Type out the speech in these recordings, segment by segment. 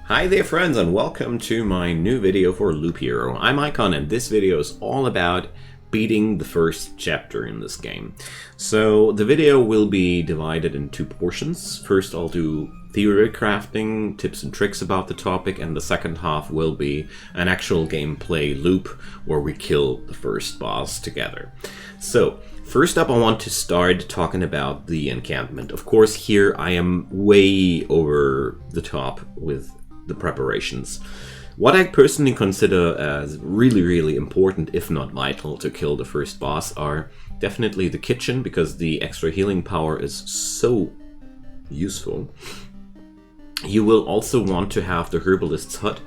Hi there friends and welcome to my new video for Loop Hero. I'm Icon and this video is all about beating the first chapter in this game. So the video will be divided in two portions. First I'll do theory crafting, tips and tricks about the topic, and the second half will be an actual gameplay loop where we kill the first boss together. So first up I want to start talking about the encampment. Of course here I am way over the top with the preparations. What I personally consider as really important, if not vital, to kill the first boss are definitely the kitchen, because the extra healing power is so useful. You will also want to have the herbalist's hut,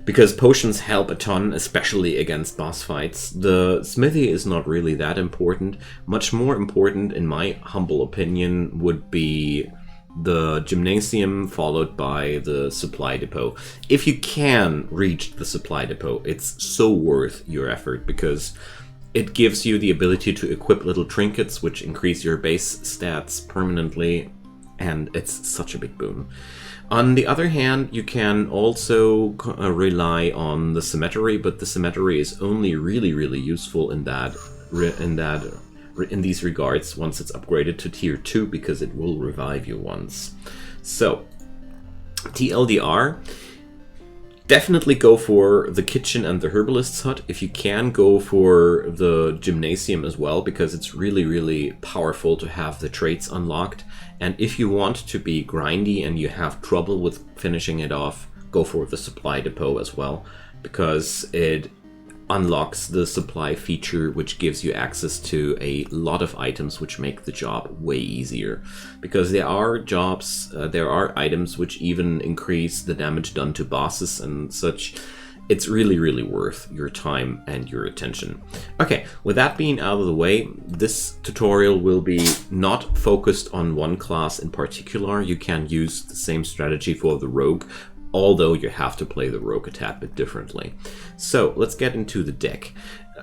because potions help a ton, especially against boss fights. The smithy is not really that important. Much more important, in my humble opinion, would be the gymnasium followed by the supply depot. If you can reach the supply depot, it's so worth your effort because it gives you the ability to equip little trinkets which increase your base stats permanently, and it's such a big boon. On the other hand, you can also rely on the cemetery, but the cemetery is only really useful in these regards once it's upgraded to tier 2, because it will revive you once. So TLDR, definitely go for the kitchen and the herbalist's hut. If you can, go for the gymnasium as well, because it's really powerful to have the traits unlocked. And if you want to be grindy and you have trouble with finishing it off, go for the supply depot as well, because it unlocks the supply feature, which gives you access to a lot of items which make the job way easier. Because there are items which even increase the damage done to bosses and such. It's really worth your time and your attention. Okay, with that being out of the way, this tutorial will be not focused on one class in particular. You can use the same strategy for the rogue, although you have to play the rogue a tad bit differently. So let's get into the deck.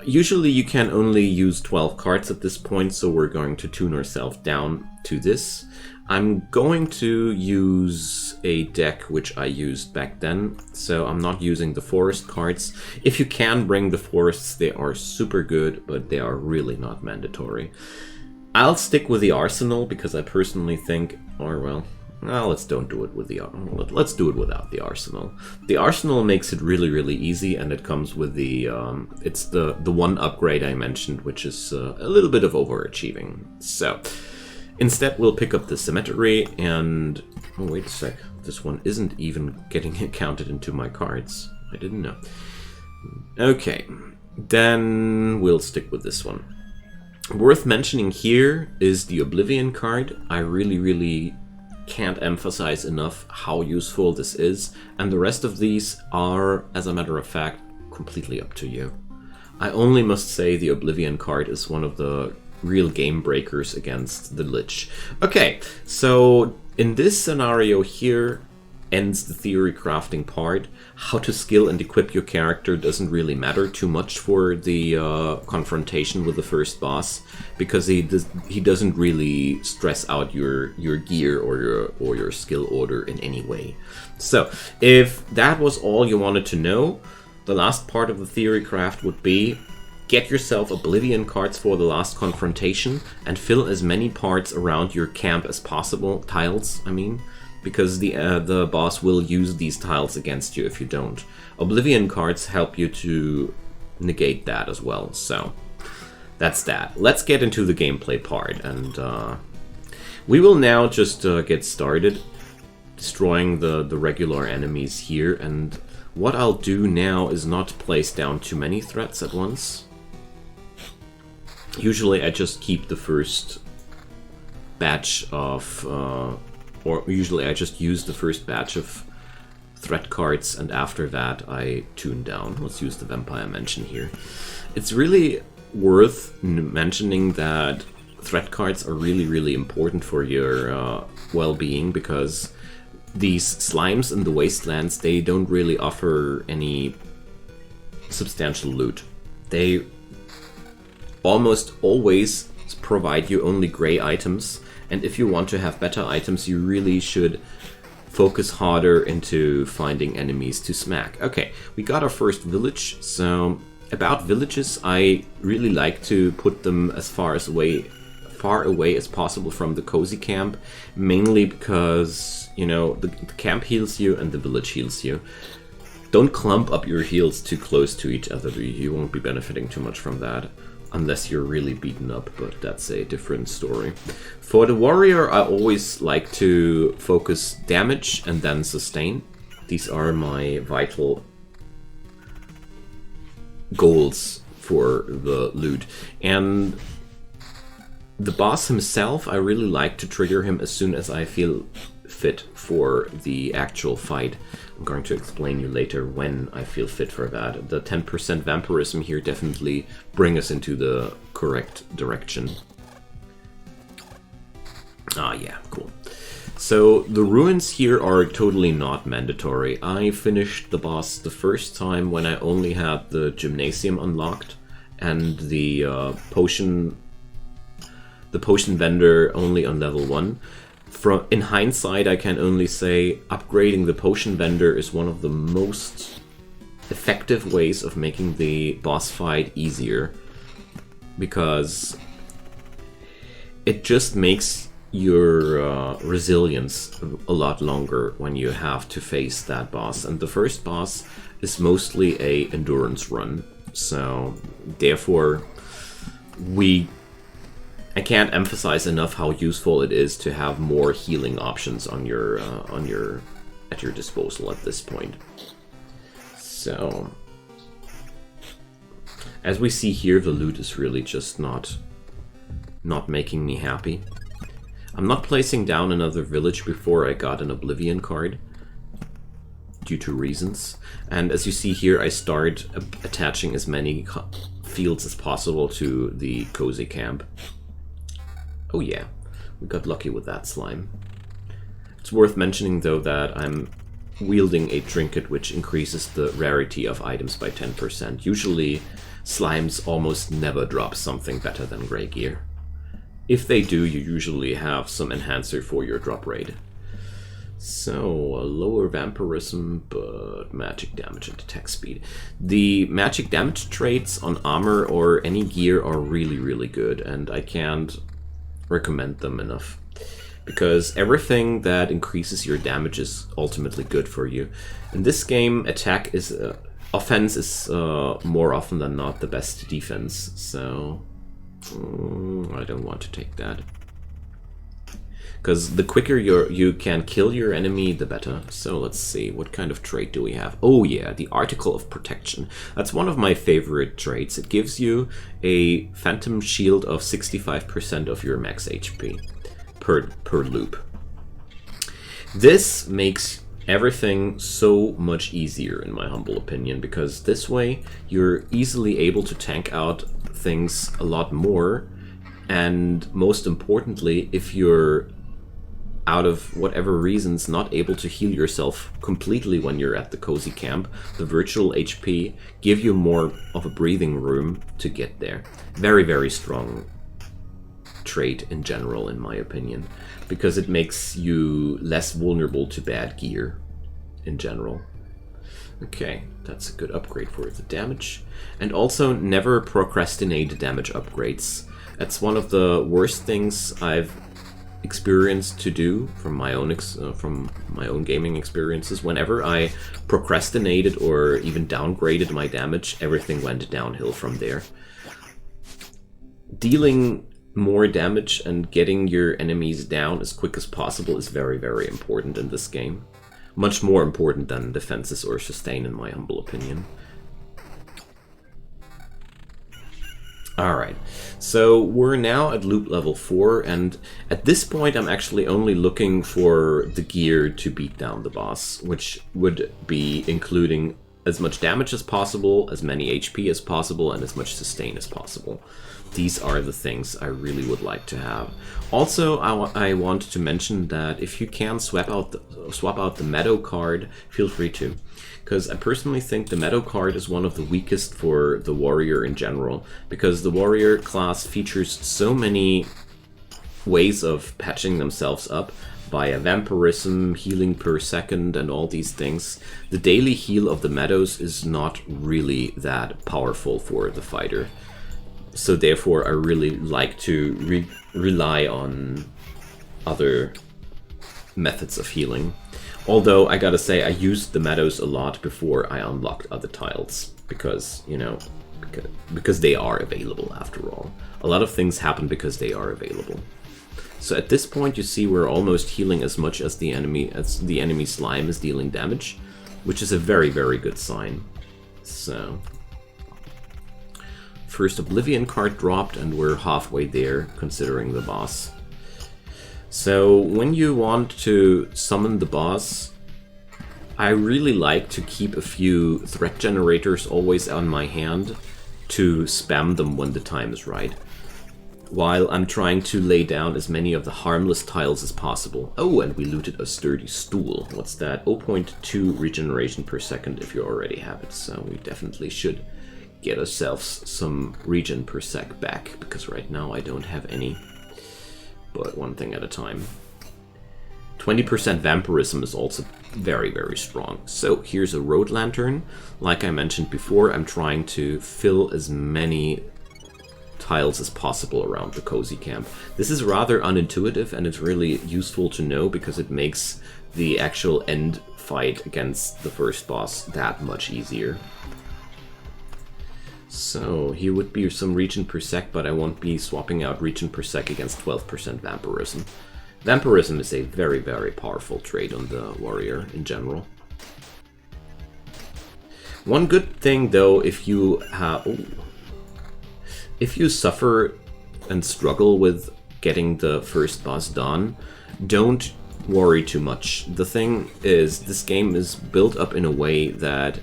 Usually you can only use 12 cards at this point, so we're going to tune ourselves down to this. I'm going to use a deck which I used back then, so I'm not using the forest cards. If you can bring the forests, they are super good, but they are really not mandatory. I'll stick with the arsenal because I personally think, let's don't do it with the. Let's do it without the arsenal. The arsenal makes it really easy, and it comes with the. It's the one upgrade I mentioned, which is a little bit of overachieving. So instead, we'll pick up the cemetery, and oh wait a sec, this one isn't even getting counted into my cards. I didn't know. Okay, then we'll stick with this one. Worth mentioning here is the Oblivion card. I really can't emphasize enough how useful this is, and the rest of these are, as a matter of fact, completely up to you. I only must say the Oblivion card is one of the real game breakers against the Lich. Okay, so in this scenario here ends the theory crafting part. How to skill and equip your character doesn't really matter too much for the confrontation with the first boss, because he doesn't really stress out your gear or your skill order in any way. So if that was all you wanted to know, the last part of the theory craft would be get yourself Oblivion cards for the last confrontation and fill as many parts around your camp as possible, tiles I mean, because the boss will use these tiles against you if you don't. Oblivion cards help you to negate that as well, so that's that. Let's get into the gameplay part, and we will now just get started destroying the regular enemies here. And what I'll do now is not place down too many threats at once. Usually I just keep the first batch of or usually I just use the first batch of threat cards, and after that I tune down. Let's use the vampire mention here. It's really worth mentioning that threat cards are really important for your well-being, because these slimes in the wastelands, they don't really offer any substantial loot. They almost always provide you only gray items, and if you want to have better items, you really should focus harder into finding enemies to smack. Okay, we got our first village. So about villages, I really like to put them as far away as possible from the cozy camp, mainly because, you know, the camp heals you and the village heals you. Don't clump up your heals too close to each other. You won't be benefiting too much from that, unless you're really beaten up, but that's a different story. For the warrior, I always like to focus damage and then sustain. These are my vital goals for the loot. And the boss himself, I really like to trigger him as soon as I feel fit for the actual fight. I'm going to explain you later when I feel fit for that. The 10% vampirism here definitely bring us into the correct direction. Ah, yeah, cool. So the ruins here are totally not mandatory. I finished the boss the first time when I only had the gymnasium unlocked and the potion vendor only on level 1. In hindsight, I can only say upgrading the potion vendor is one of the most effective ways of making the boss fight easier, because it just makes your resilience a lot longer when you have to face that boss. And the first boss is mostly a endurance run, so therefore I can't emphasize enough how useful it is to have more healing options at your disposal at this point. So, as we see here, the loot is really just not making me happy. I'm not placing down another village before I got an Oblivion card, due to reasons. And as you see here, I start attaching as many fields as possible to the cozy camp. Oh yeah, we got lucky with that slime. It's worth mentioning though that I'm wielding a trinket which increases the rarity of items by 10%. Usually slimes almost never drop something better than Grey Gear. If they do, you usually have some enhancer for your drop rate. So, a lower vampirism, but magic damage and attack speed. The magic damage traits on armor or any gear are really, really good, and I can't recommend them enough, because everything that increases your damage is ultimately good for you. In this game, offense is more often than not the best defense, so I don't want to take that, because the quicker you can kill your enemy, the better. So let's see, what kind of trait do we have? Oh yeah, the Article of Protection. That's one of my favorite traits. It gives you a phantom shield of 65% of your max HP per loop. This makes everything so much easier, in my humble opinion, because this way you're easily able to tank out things a lot more, and most importantly, if you're out of whatever reasons not able to heal yourself completely when you're at the cozy camp, the virtual HP give you more of a breathing room to get there. Very, very strong trait in general, in my opinion, because it makes you less vulnerable to bad gear in general. Okay, that's a good upgrade for the damage. And also, never procrastinate damage upgrades. That's one of the worst things I've experienced to do from my own gaming experiences. Whenever I procrastinated or even downgraded my damage, everything went downhill from there. Dealing more damage and getting your enemies down as quick as possible is very, very important in this game. Much more important than defenses or sustain, in my humble opinion. Alright, so we're now at loop level 4, and at this point I'm actually only looking for the gear to beat down the boss, which would be including as much damage as possible, as many HP as possible, and as much sustain as possible. These are the things I really would like to have. Also, I want to mention that if you can swap out the Meadow card, feel free to. Because I personally think the Meadow card is one of the weakest for the warrior in general, because the warrior class features so many ways of patching themselves up via vampirism, healing per second, and all these things, the daily heal of the meadows is not really that powerful for the fighter. So therefore I really like to rely on other methods of healing. Although I gotta say, I used the meadows a lot before I unlocked other tiles, because, you know, because they are available after all. A lot of things happen because they are available. So at this point you see we're almost healing as much as the enemy slime is dealing damage, which is a very, very good sign. So first Oblivion card dropped and we're halfway there considering the boss. So when you want to summon the boss, I really like to keep a few threat generators always on my hand to spam them when the time is right, while I'm trying to lay down as many of the harmless tiles as possible. Oh, and we looted a sturdy stool. What's that? 0.2 regeneration per second if you already have it, so we definitely should get ourselves some regen per sec back, because right now I don't have any. But one thing at a time. 20% vampirism is also very, very strong. So here's a road lantern. Like I mentioned before, I'm trying to fill as many tiles as possible around the cozy camp. This is rather unintuitive and it's really useful to know because it makes the actual end fight against the first boss that much easier. So here would be some regen per sec, but I won't be swapping out regen per sec against 12% vampirism. Vampirism is a very, very powerful trait on the warrior in general. One good thing though, if you suffer and struggle with getting the first boss done, don't worry too much. The thing is, this game is built up in a way that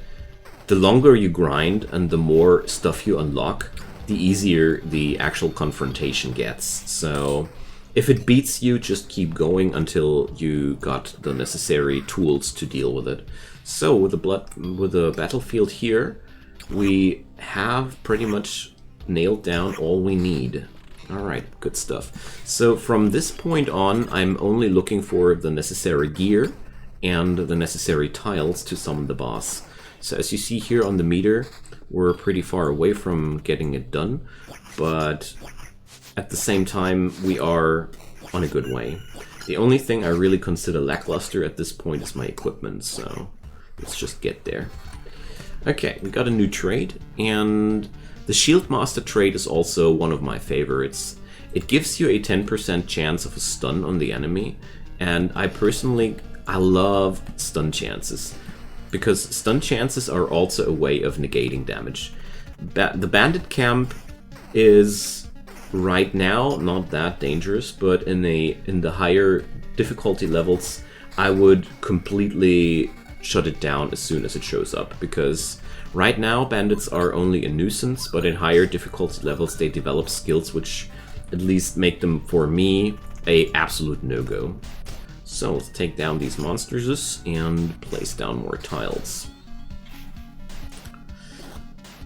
the longer you grind and the more stuff you unlock, the easier the actual confrontation gets. So if it beats you, just keep going until you got the necessary tools to deal with it. So with the battlefield here, we have pretty much nailed down all we need. Alright, good stuff. So from this point on, I'm only looking for the necessary gear and the necessary tiles to summon the boss. So as you see here on the meter, we're pretty far away from getting it done, but at the same time, we are on a good way. The only thing I really consider lackluster at this point is my equipment, so let's just get there. Okay, we got a new trait, and the Shield Master trait is also one of my favorites. It gives you a 10% chance of a stun on the enemy, and I love stun chances, because stun chances are also a way of negating damage. The bandit camp is right now not that dangerous, but in the higher difficulty levels, I would completely shut it down as soon as it shows up, because right now bandits are only a nuisance, but in higher difficulty levels they develop skills which at least make them, for me, a absolute no-go. So let's take down these monsters and place down more tiles.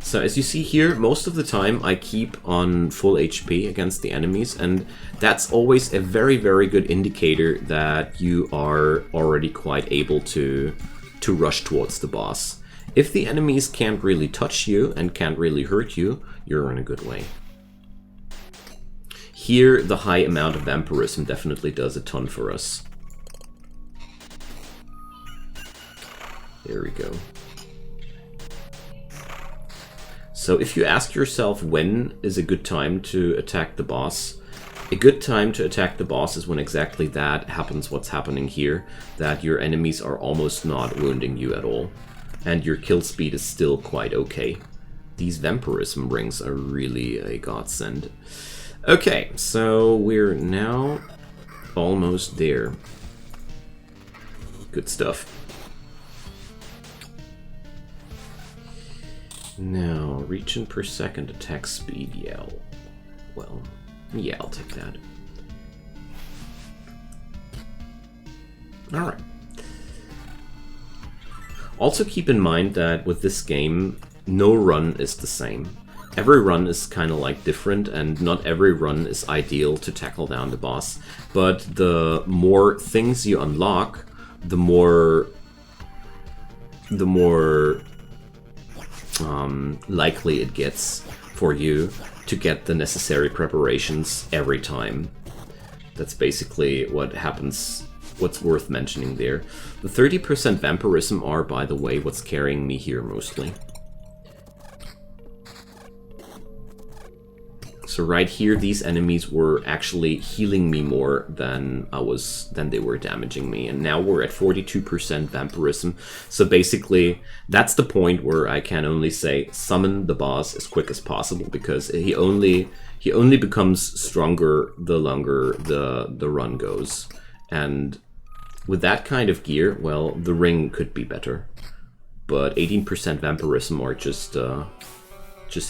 So as you see here, most of the time I keep on full HP against the enemies, and that's always a very, very good indicator that you are already quite able to rush towards the boss. If the enemies can't really touch you and can't really hurt you, you're in a good way. Here, the high amount of vampirism definitely does a ton for us. There we go. So if you ask yourself when is a good time to attack the boss, a good time to attack the boss is when exactly that happens, what's happening here, that your enemies are almost not wounding you at all, and your kill speed is still quite okay. These vampirism rings are really a godsend. Okay, so we're now almost there. Good stuff. Now, regen per second, attack speed, yeah. Well, yeah, I'll take that. Alright. Also keep in mind that with this game, no run is the same. every run is kind of like different, and not every run is ideal to tackle down the boss. But the more things you unlock, the more likely it gets for you to get the necessary preparations every time. That's basically what happens, what's worth mentioning there. The 30% vampirism are, by the way, what's carrying me here mostly. So right here, these enemies were actually healing me more than they were damaging me. And now we're at 42% vampirism. So basically, that's the point where I can only say summon the boss as quick as possible, because he only becomes stronger the longer the run goes. And with that kind of gear, well, the ring could be better. But 18% vampirism are just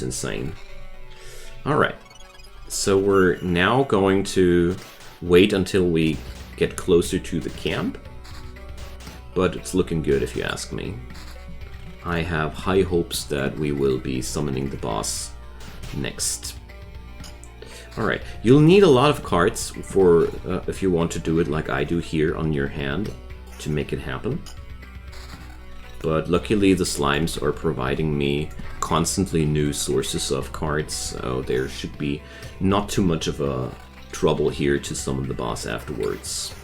insane. All right. So we're now going to wait until we get closer to the camp, but it's looking good if you ask me. I have high hopes that we will be summoning the boss next. Alright, you'll need a lot of cards for if you want to do it like I do here on your hand to make it happen. But luckily the slimes are providing me constantly new sources of cards, so there should be not too much of a trouble here to summon the boss afterwards.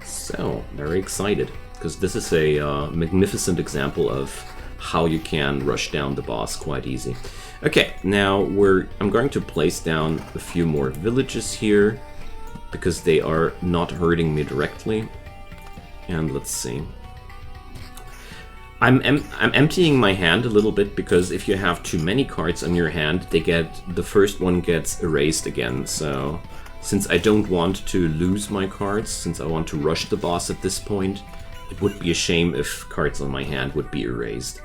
So, very excited, because this is a magnificent example of how you can rush down the boss quite easy. Okay, now I'm going to place down a few more villages here, because they are not hurting me directly. And let's see. I'm emptying my hand a little bit, because if you have too many cards on your hand, the first one gets erased again. So since I don't want to lose my cards, since I want to rush the boss at this point, it would be a shame if cards on my hand would be erased.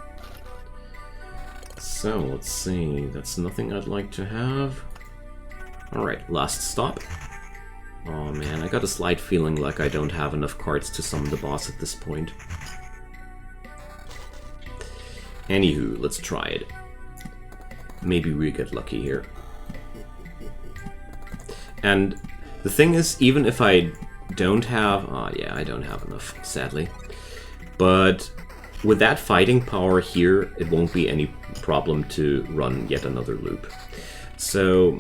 So let's see, that's nothing I'd like to have. Alright, last stop. Oh man, I got a slight feeling like I don't have enough cards to summon the boss at this point. Anywho, let's try it. Maybe we get lucky here. And the thing is, even if I don't have... yeah, I don't have enough, sadly. But with that fighting power here, it won't be any problem to run yet another loop. So...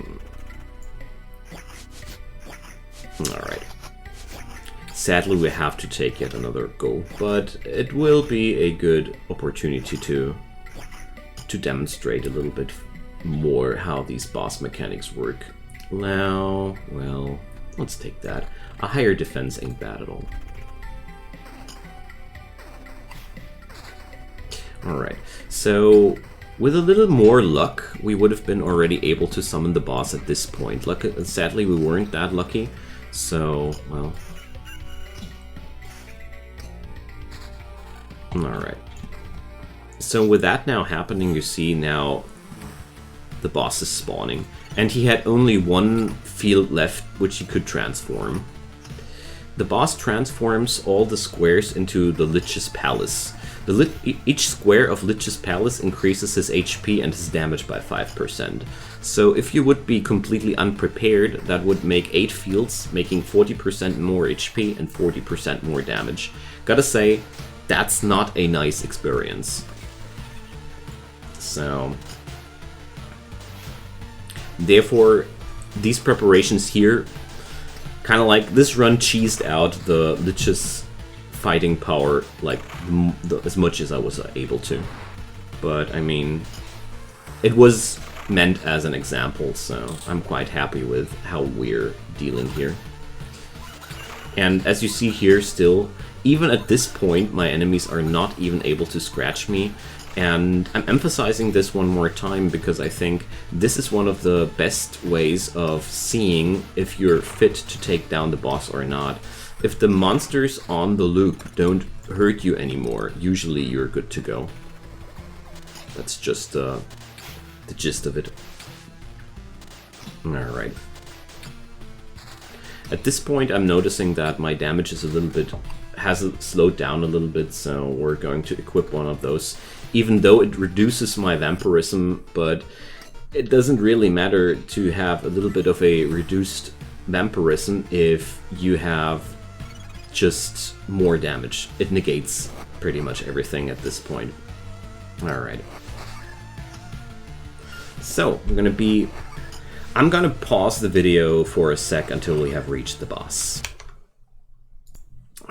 alright. Sadly, we have to take yet another go, but it will be a good opportunity to demonstrate a little bit more how these boss mechanics work. Now, well, let's take that. A higher defense ain't bad at all. Alright, so with a little more luck, we would have been already able to summon the boss at this point. Sadly, we weren't that lucky, so, well... alright. So with that now happening, you see now the boss is spawning. And he had only one field left which he could transform. The boss transforms all the squares into the Lich's Palace. Each square of Lich's Palace increases his HP and his damage by 5%. So if you would be completely unprepared, that would make 8 fields, making 40% more HP and 40% more damage. Gotta say, that's not a nice experience. So, therefore, these preparations here, kind of like this run cheesed out the Lich's fighting power like as much as I was able to. But I mean, it was meant as an example, so I'm quite happy with how we're dealing here. And as you see here still, even at this point, my enemies are not even able to scratch me. And I'm emphasizing this one more time because I think this is one of the best ways of seeing if you're fit to take down the boss or not. If the monsters on the loop don't hurt you anymore, usually you're good to go. That's just the gist of it. Alright. At this point, I'm noticing that my damage is a little bit has slowed down a little bit, so we're going to equip one of those. Even though it reduces my vampirism, but it doesn't really matter to have a little bit of a reduced vampirism if you have just more damage. It negates pretty much everything at this point. Alright. So, I'm gonna pause the video for a sec until we have reached the boss.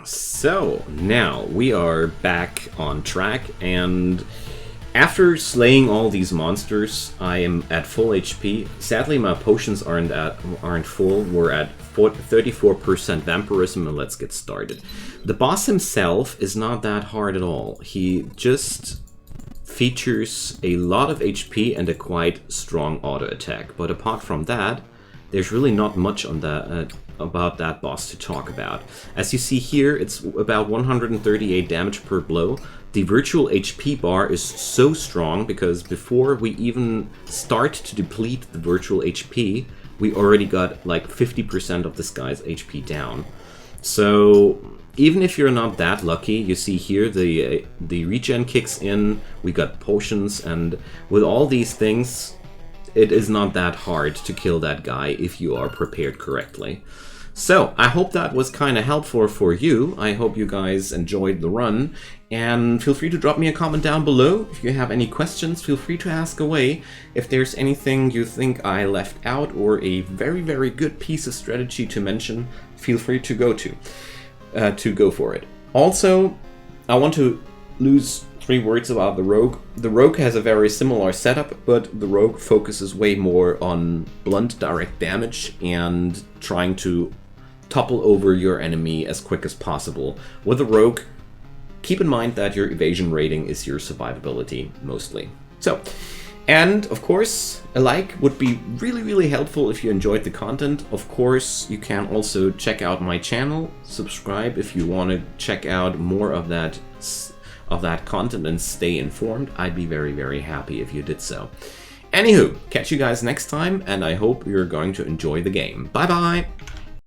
So, now we are back on track, and after slaying all these monsters, I am at full HP. Sadly, my potions aren't full. We're at 34% vampirism, and let's get started. The boss himself is not that hard at all. He just features a lot of HP and a quite strong auto attack. But apart from that, there's really not much on that about that boss to talk about. As you see here, it's about 138 damage per blow. The virtual HP bar is so strong because before we even start to deplete the virtual HP, we already got like 50% of this guy's HP down. So even if you're not that lucky, you see here the regen kicks in, we got potions, and with all these things, it is not that hard to kill that guy if you are prepared correctly. So, I hope that was kind of helpful for you. I hope you guys enjoyed the run, and feel free to drop me a comment down below. If you have any questions, feel free to ask away. If there's anything you think I left out or a very, very good piece of strategy to mention, feel free to go for it. Also, I want to lose 3 words about the Rogue. The Rogue has a very similar setup, but the Rogue focuses way more on blunt direct damage and trying to topple over your enemy as quick as possible. With the Rogue, keep in mind that your evasion rating is your survivability, mostly. So, and of course, a like would be really, really helpful if you enjoyed the content. Of course, you can also check out my channel, subscribe if you want to check out more of that content and stay informed. I'd be very, very happy if you did so. Anywho, catch you guys next time, and I hope you're going to enjoy the game. Bye bye!